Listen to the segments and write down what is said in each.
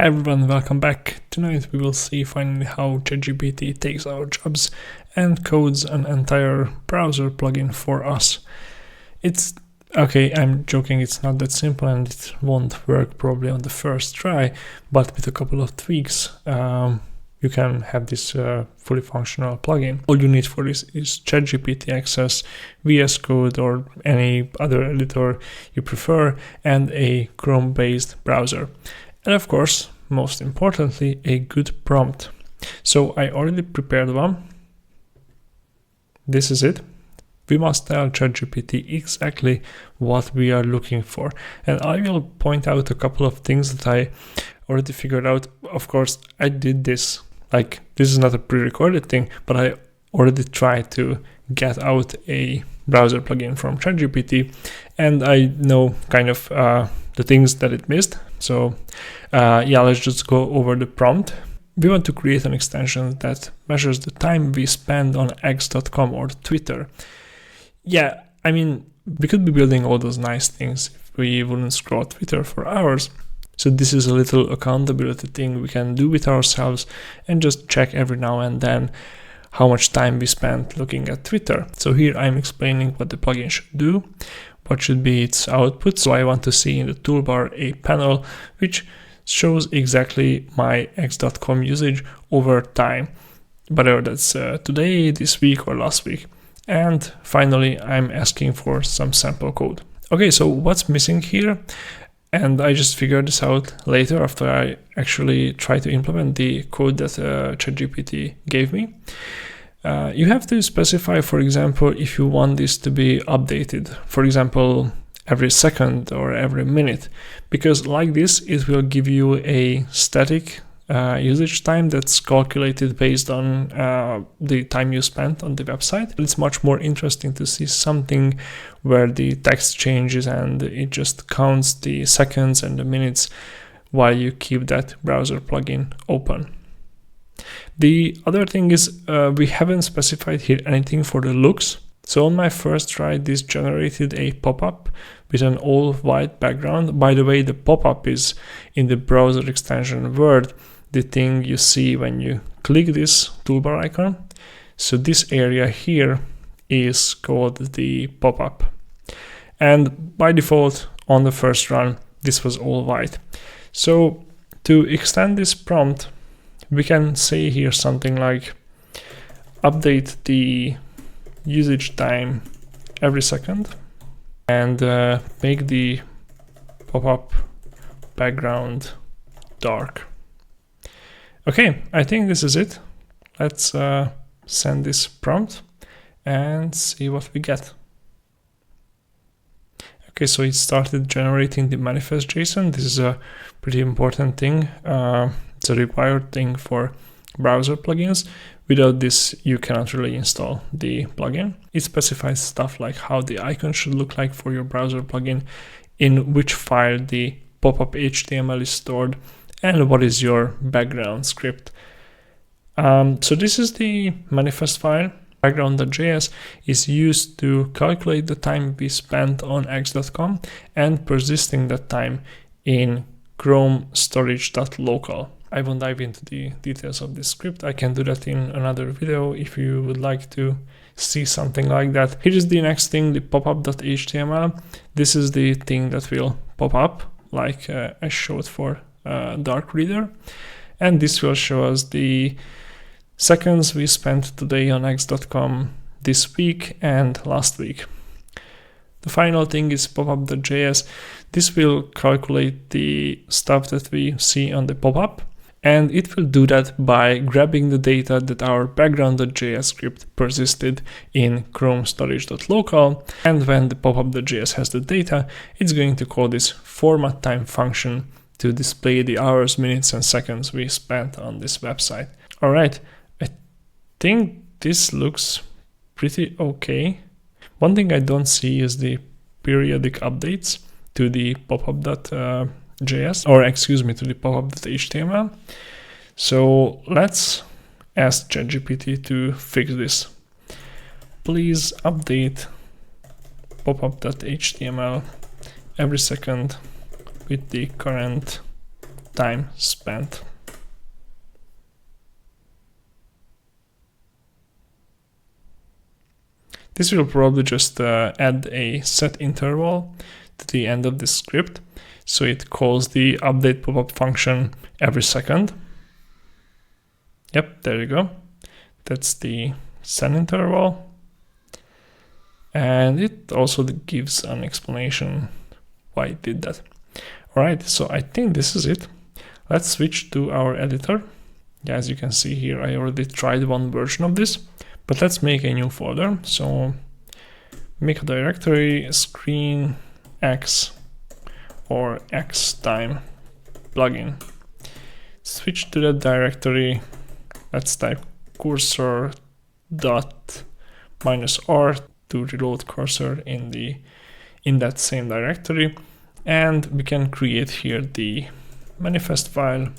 Hi everyone, welcome back. Tonight we will see finally how ChatGPT takes our jobs and codes an entire browser plugin for us. It's okay, I'm joking, it's not that simple and it won't work probably on the first try, but with a couple of tweaks you can have this fully functional plugin. All you need for this is ChatGPT access, VS Code or any other editor you prefer, and a Chrome-based browser. And of course, most importantly, a good prompt. So I already prepared one. This is it. We must tell ChatGPT exactly what we are looking for. And I will point out a couple of things that I already figured out. Of course, I did this. Like, this is not a pre-recorded thing, but I already tried to get out a browser plugin from ChatGPT, and I know kind of the things that it missed. So yeah, let's just go over the prompt. We want to create an extension that measures the time we spend on x.com or Twitter. Yeah, I mean, we could be building all those nice things if we wouldn't scroll Twitter for hours. So this is a little accountability thing we can do with ourselves and just check every now and then how much time we spent looking at Twitter. So here I'm explaining what the plugin should do, what should be its output. So I want to see in the toolbar a panel which shows exactly my x.com usage over time, whether that's today, this week, or last week. And finally, I'm asking for some sample code. Okay, so what's missing here? And I just figured this out later after I actually tried to implement the code that ChatGPT gave me. You have to specify, for example, if you want this to be updated, for example, every second or every minute, because like this, it will give you a static usage time that's calculated based on the time you spent on the website. It's much more interesting to see something where the text changes and it just counts the seconds and the minutes while you keep that browser plugin open. The other thing is we haven't specified here anything for the looks. So on my first try, this generated a pop-up with an all white background. By the way, the pop-up is in the browser extension Word, the thing you see when you click this toolbar icon. So this area here is called the pop-up. And by default, on the first run, this was all white. So to extend this prompt, we can say here something like update the usage time every second and make the pop-up background dark. Okay, I think this is it. Let's send this prompt and see what we get. Okay, so it started generating the manifest JSON. This is a pretty important thing. It's a required thing for browser plugins. Without this, you cannot really install the plugin. It specifies stuff like how the icon should look like for your browser plugin, in which file the pop-up HTML is stored, and what is your background script. So this is the manifest file. Background.js is used to calculate the time we spent on x.com and persisting that time in Chrome storage.local. I won't dive into the details of this script. I can do that in another video if you would like to see something like that. Here is the next thing, the popup.html. This is the thing that will pop up, like I showed for Dark Reader. And this will show us the seconds we spent today on x.com, this week and last week. The final thing is popup.js. This will calculate the stuff that we see on the pop-up, and it will do that by grabbing the data that our background.js script persisted in Chrome storage.local. And when the popup.js has the data, it's going to call this format time function to display the hours, minutes, and seconds we spent on this website. All right, I think this looks pretty okay. One thing I don't see is the periodic updates to the popup.js, or excuse me, to the popup.html. So let's ask ChatGPT to fix this. Please update popup.html every second with the current time spent. This will probably just add a set interval to the end of the script, so it calls the update pop-up function every second. Yep, there you go. That's the set interval. And it also gives an explanation why it did that. All right, so I think this is it. Let's switch to our editor. Yeah, as you can see here, I already tried one version of this, but let's make a new folder. So make a directory screen X or X time plugin. Switch to that directory. Let's type cursor dot -r to reload cursor in that same directory, and we can create here the manifest file.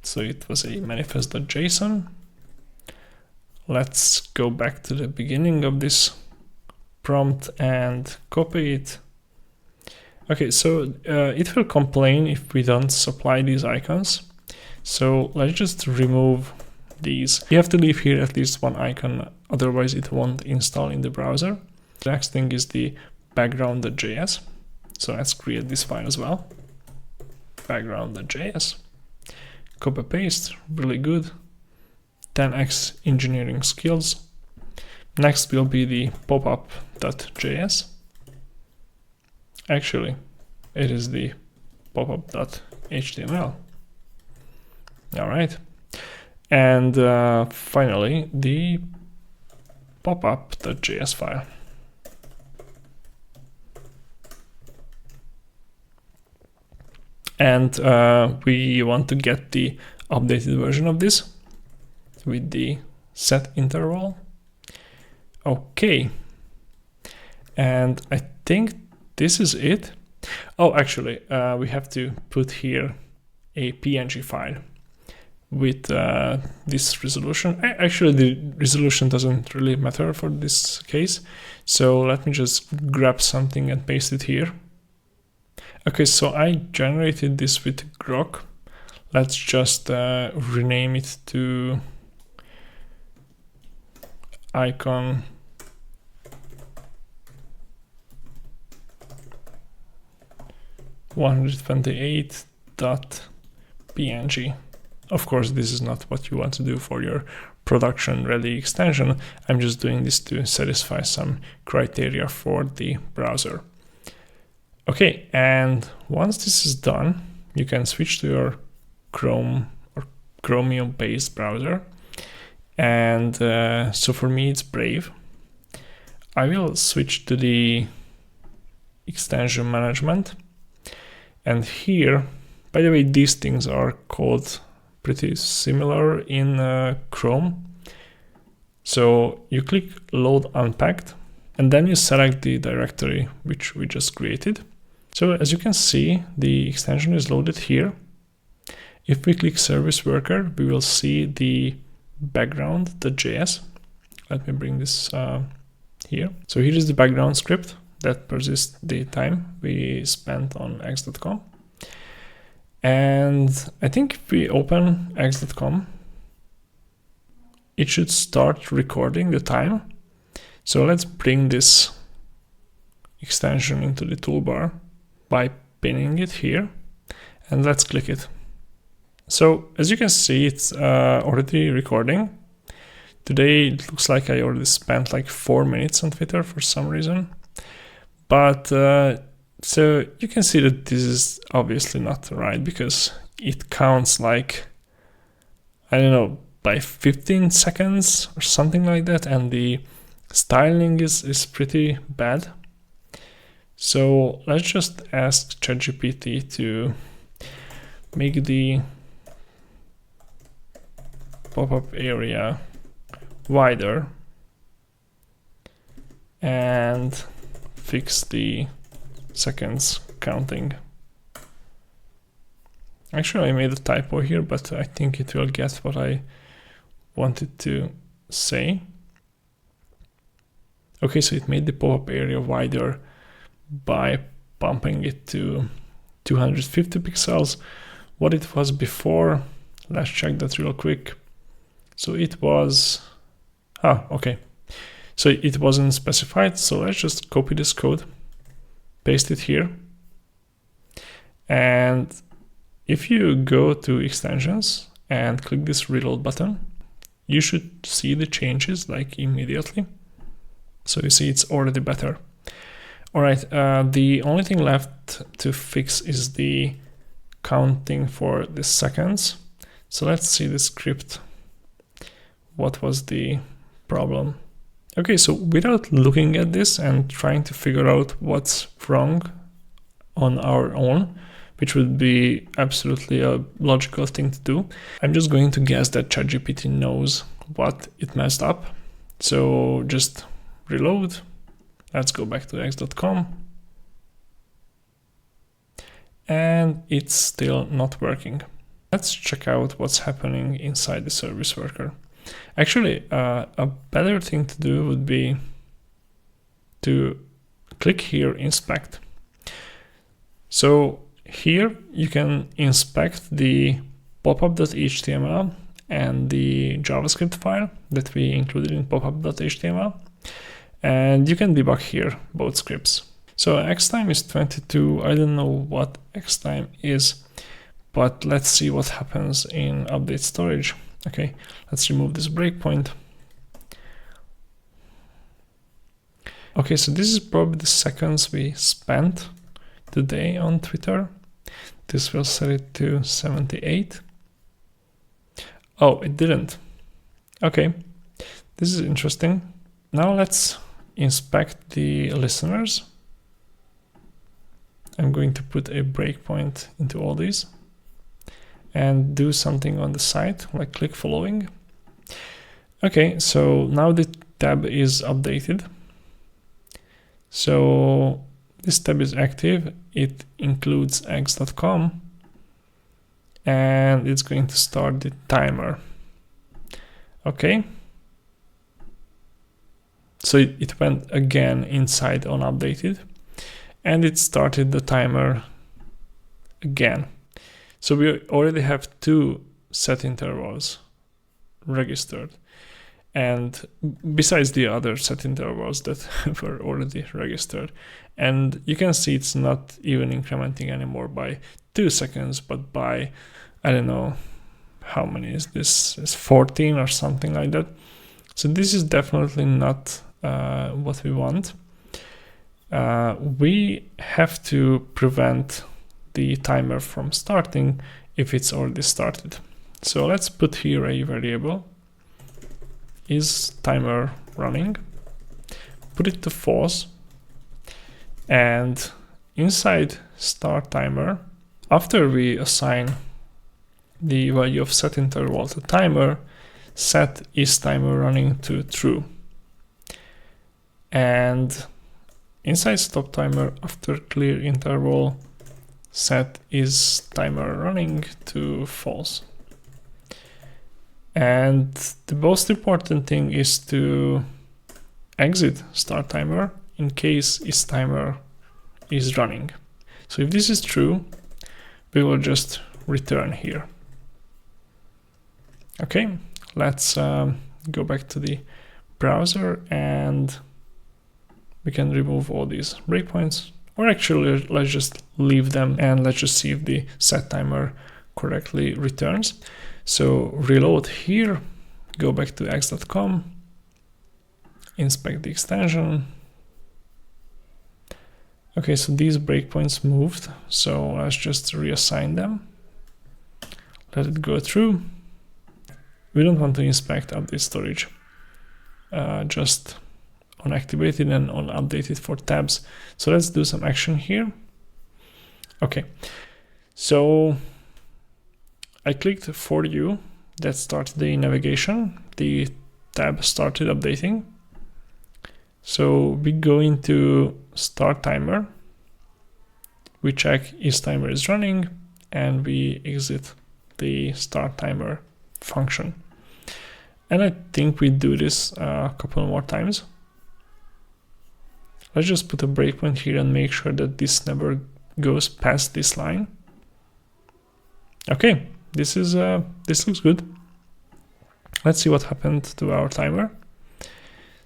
So it was a manifest.json. Let's go back to the beginning of this prompt and copy it. Okay, so it will complain if we don't supply these icons. So let's just remove these. You have to leave here at least one icon, otherwise it won't install in the browser. The next thing is the background.js. So let's create this file as well. Background.js. Copy paste, really good. 10x engineering skills. Next will be the popup.js. Actually, it is the popup.html. All right. And finally, the popup.js file. And we want to get the updated version of this with the set interval. Okay. And I think this is it. Oh, actually, we have to put here a PNG file with this resolution. Actually, the resolution doesn't really matter for this case. So let me just grab something and paste it here. Okay, so I generated this with Grok. Let's just rename it to icon .128.png. Of course, this is not what you want to do for your production ready extension. I'm just doing this to satisfy some criteria for the browser. Okay, and once this is done, you can switch to your Chrome or Chromium based browser. And so for me, it's Brave. I will switch to the extension management. And here, by the way, these things are called pretty similar in Chrome. So you click load unpacked, and then you select the directory which we just created. So as you can see, the extension is loaded here. If we click service worker, we will see the background.js. Let me bring this here. So here is the background script that persists the time we spent on x.com. And I think if we open x.com, it should start recording the time. So let's bring this extension into the toolbar by pinning it here, and let's click it. So as you can see, it's already recording. Today it looks like I already spent like 4 minutes on Twitter for some reason. But so you can see that this is obviously not right, because it counts like, I don't know, by 15 seconds or something like that, and the styling is pretty bad. So let's just ask ChatGPT to make the pop-up area wider and fix the seconds counting. Actually, I made a typo here, but I think it will get what I wanted to say. Okay, so it made the pop-up area wider by bumping it to 250 pixels, what it was before. Let's check that real quick. So it was, okay. So it wasn't specified. So let's just copy this code, paste it here. And if you go to extensions and click this reload button, you should see the changes like immediately. So you see it's already better. All right, the only thing left to fix is the counting for the seconds. So let's see the script. What was the problem? Okay, so without looking at this and trying to figure out what's wrong on our own, which would be absolutely a logical thing to do, I'm just going to guess that ChatGPT knows what it messed up. So just reload. Let's go back to x.com. And it's still not working. Let's check out what's happening inside the service worker. Actually, a better thing to do would be to click here, inspect. So here you can inspect the popup.html and the JavaScript file that we included in popup.html. And you can debug here both scripts. So X time is 22. I don't know what X time is, but let's see what happens in update storage. Okay, let's remove this breakpoint. Okay, so this is probably the seconds we spent today on Twitter. This will set it to 78. Oh, it didn't. Okay, this is interesting. Now let's inspect the listeners. I'm going to put a breakpoint into all these and do something on the site, like click following. Okay, so now the tab is updated. So this tab is active. It includes x.com and it's going to start the timer. Okay. So it went again inside on updated and it started the timer again. So we already have 2 set intervals registered. And besides the other set intervals that were already registered. And you can see it's not even incrementing anymore by 2 seconds, but by, I don't know, how many is this? It's 14 or something like that. So this is definitely not what we want. We have to prevent the timer from starting if it's already started. So let's put here a variable. Is timer running? Put it to false. And inside start timer, after we assign the value of set interval to timer, set is timer running to true. And inside stop timer, after clear interval, set is timer running to false. And the most important thing is to exit start timer in case is timer is running. So if this is true, we will just return here. Okay, let's go back to the browser and we can remove all these breakpoints, or actually let's just leave them and let's just see if the set timer correctly returns. So reload here, go back to x.com, inspect the extension. Okay, so these breakpoints moved, so let's just reassign them. Let it go through. We don't want to inspect update storage, just on activated and on updated for tabs. So let's do some action here. Okay, so I clicked for you, that started the navigation, the tab started updating. So we go into start timer, we check is timer is running, and we exit the start timer function. And I think we do this a couple more times. Let's just put a breakpoint here and make sure that this never goes past this line. Okay, this looks good. Let's see what happened to our timer.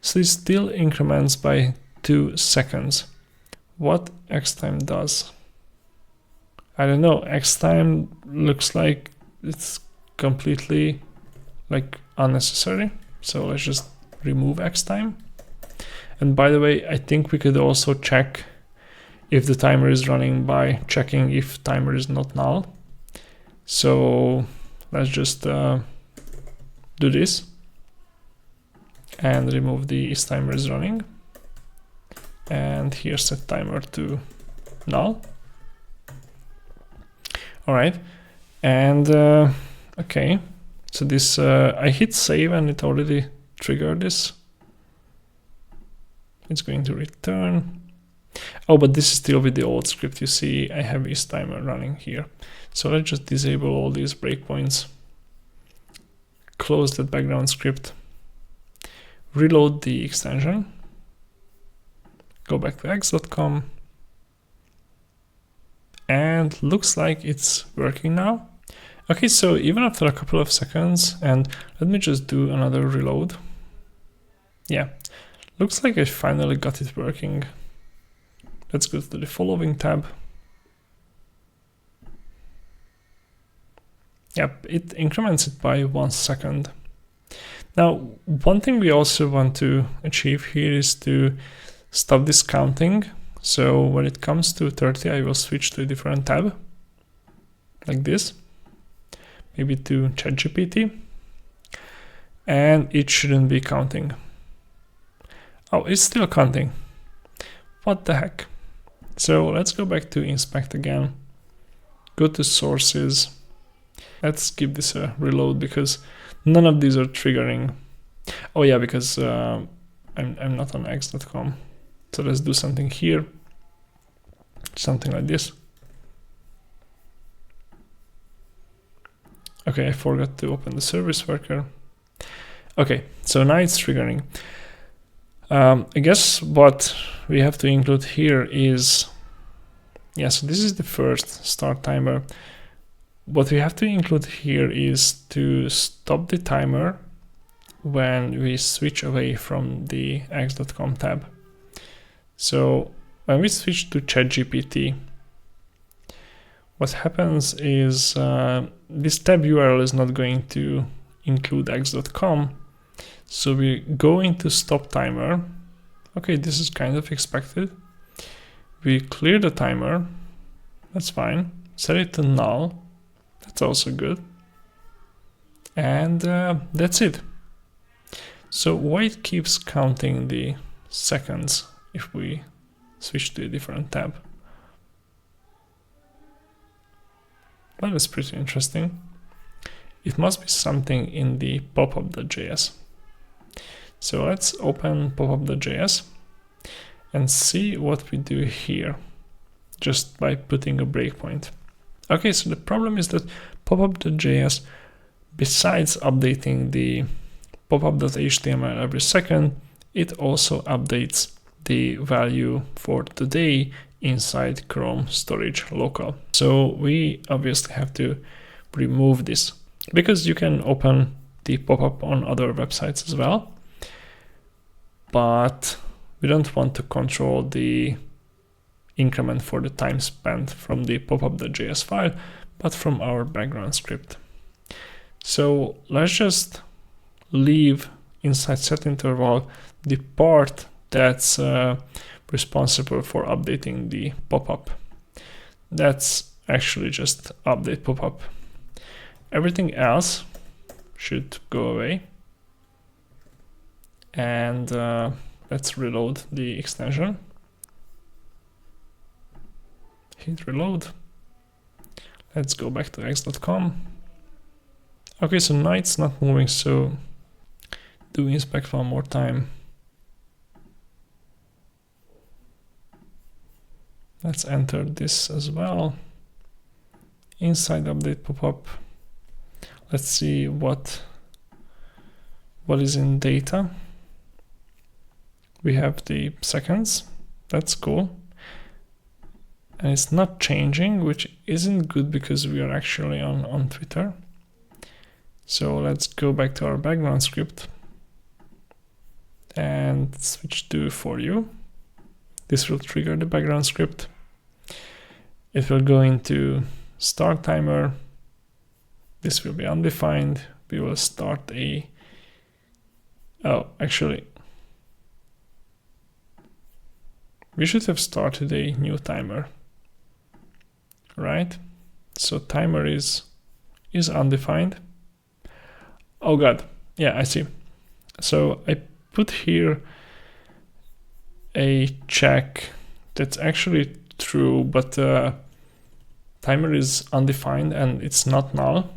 So it still increments by 2 seconds. What X time does? I don't know. X time looks like it's completely like unnecessary. So let's just remove X time. And by the way, I think we could also check if the timer is running by checking if timer is not null. So let's just do this and remove the is timer is running. And here set timer to null. All right. And okay. So this, I hit save and it already triggered this. It's going to return. Oh, but this is still with the old script. You see, I have is timer running here. So let's just disable all these breakpoints. Close that background script. Reload the extension. Go back to x.com. And looks like it's working now. Okay, so even after a couple of seconds, and let me just do another reload. Yeah, looks like I finally got it working. Let's go to the following tab. Yep, it increments it by 1 second. Now, one thing we also want to achieve here is to stop this counting. So when it comes to 30, I will switch to a different tab, like this, maybe to ChatGPT, and it shouldn't be counting. Oh, it's still counting. What the heck? So let's go back to inspect again, go to sources. Let's give this a reload because none of these are triggering. Oh yeah, because I'm not on x.com. So let's do something here, something like this. Okay, I forgot to open the service worker. Okay, so now it's triggering. I guess what we have to include here is, yeah, so this is the first start timer. What we have to include here is to stop the timer when we switch away from the x.com tab. So when we switch to ChatGPT, what happens is this tab URL is not going to include x.com. So we go into stop timer. Okay, this is kind of expected. We clear the timer. That's fine. Set it to null. That's also good. And that's it. So why it keeps counting the seconds if we switch to a different tab? That is pretty interesting. It must be something in the popup.js. So let's open popup.js and see what we do here just by putting a breakpoint. Okay, so the problem is that popup.js, besides updating the popup.html every second, it also updates the value for today inside Chrome storage local. So we obviously have to remove this because you can open the popup on other websites as well, but we don't want to control the increment for the time spent from the popup.js file, but from our background script. So let's just leave inside set interval the part that's responsible for updating the popup. That's actually just update popup. Everything else should go away. And let's reload the extension. Hit reload. Let's go back to x.com. Okay, so now it's not moving, so do inspect one more time. Let's enter this as well. Inside update popup. Let's see what is in data. We have the seconds. That's cool. and it's not changing, which isn't good because we are actually on Twitter. So let's go back to our background script and switch to for you. This will trigger the background script. It will go into start timer. This will be undefined. We will start actually, we should have started a new timer, right? So timer is undefined. Oh God, yeah, I see. So I put here a check that's actually true, but timer is undefined and it's not null.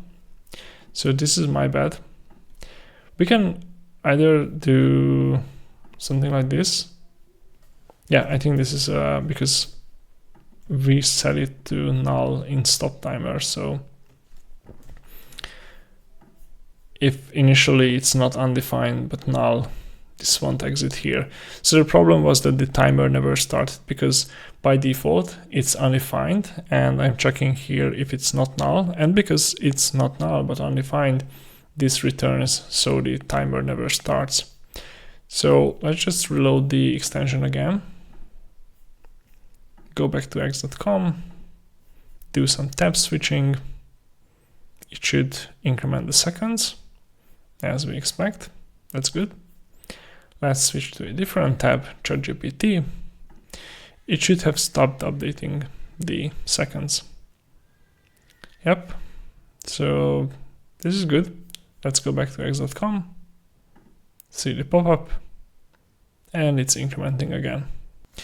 So this is my bad. We can either do something like this. Yeah, I think this is because we set it to null in stop timer. So if initially it's not undefined but null, this won't exit here. So the problem was that the timer never started because by default it's undefined, and I'm checking here if it's not null, and because it's not null but undefined, this returns, so the timer never starts. So let's just reload the extension again. Go back to x.com, do some tab switching. It should increment the seconds as we expect. That's good. Let's switch to a different tab, ChatGPT. It should have stopped updating the seconds. Yep. So this is good. Let's go back to x.com, see the pop-up, and it's incrementing again.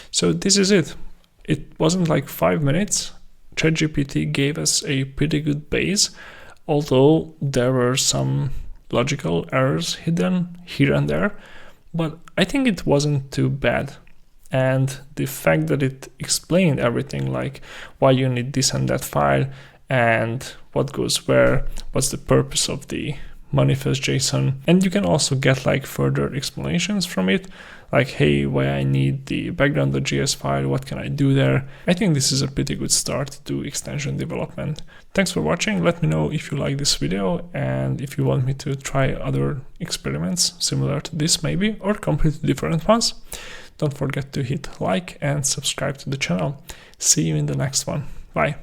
So this is it. It wasn't like 5 minutes. ChatGPT gave us a pretty good base, although there were some logical errors hidden here and there, but I think it wasn't too bad. And the fact that it explained everything, like why you need this and that file and what goes where, what's the purpose of the manifest JSON, and you can also get like further explanations from it, like, hey, why I need the background.js file, what can I do there? I think this is a pretty good start to extension development. Thanks for watching. Let me know if you like this video and if you want me to try other experiments similar to this maybe, or completely different ones. Don't forget to hit like and subscribe to the channel. See you in the next one. Bye.